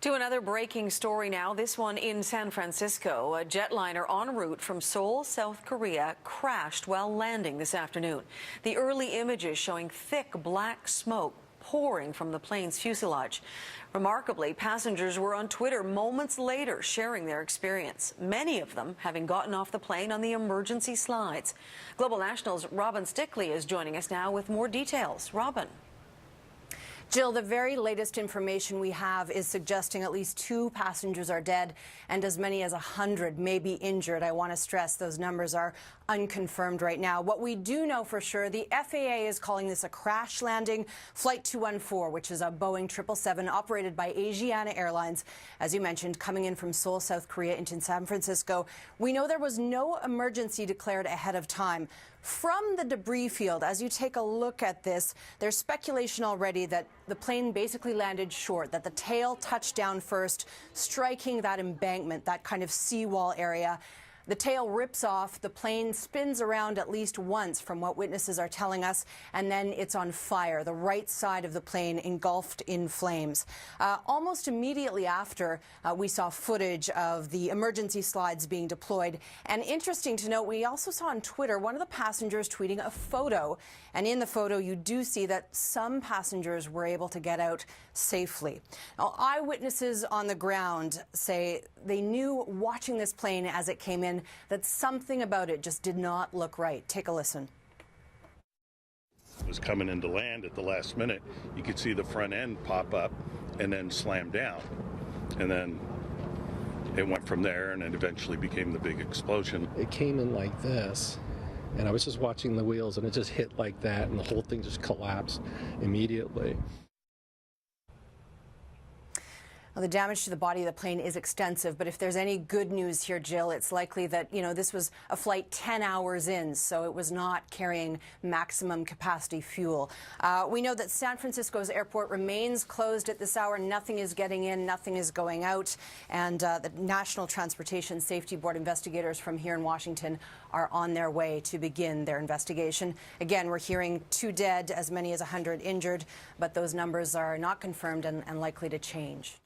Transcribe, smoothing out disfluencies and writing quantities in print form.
To another breaking story now, this one in San Francisco. A jetliner en route from Seoul, South Korea, crashed while landing this afternoon. The early images showing thick black smoke pouring from the plane's fuselage. Remarkably, passengers were on Twitter moments later sharing their experience, many of them having gotten off the plane on the emergency slides. Global National's Robin Stickley is joining us now with more details. Robin. Jill, the very latest information we have is suggesting at least 2 passengers are dead and as many as 100 may be injured. I want to stress those numbers are unconfirmed right now. What we do know for sure, the FAA is calling this a crash landing. Flight 214, which is a Boeing 777 operated by Asiana Airlines, as you mentioned, coming in from Seoul, South Korea into San Francisco. We know there was no emergency declared ahead of time. From the debris field, as you take a look at this, there's speculation already that the plane basically landed short, that the tail touched down first, striking that embankment, that kind of seawall area. The tail rips off, the plane spins around at least once from what witnesses are telling us, and then it's on fire. The right side of the plane engulfed in flames. Almost immediately after, we saw footage of the emergency slides being deployed. And interesting to note, we also saw on Twitter one of the passengers tweeting a photo. And in the photo, you do see that some passengers were able to get out safely. Now, eyewitnesses on the ground say they knew watching this plane as it came in that something about it just did not look right. Take a listen. It was coming into land at the last minute. You could see the front end pop up and then slam down. And then it went from there, and it eventually became the big explosion. It came in like this, and I was just watching the wheels, and it just hit like that, and the whole thing just collapsed immediately. Well, the damage to the body of the plane is extensive, but if there's any good news here, Jill, it's likely that, this was a flight 10 hours in, so it was not carrying maximum capacity fuel. We know that San Francisco's airport remains closed at this hour. Nothing is getting in, nothing is going out, and the National Transportation Safety Board investigators from here in Washington are on their way to begin their investigation. Again, we're hearing 2 dead, as many as 100 injured, but those numbers are not confirmed and likely to change.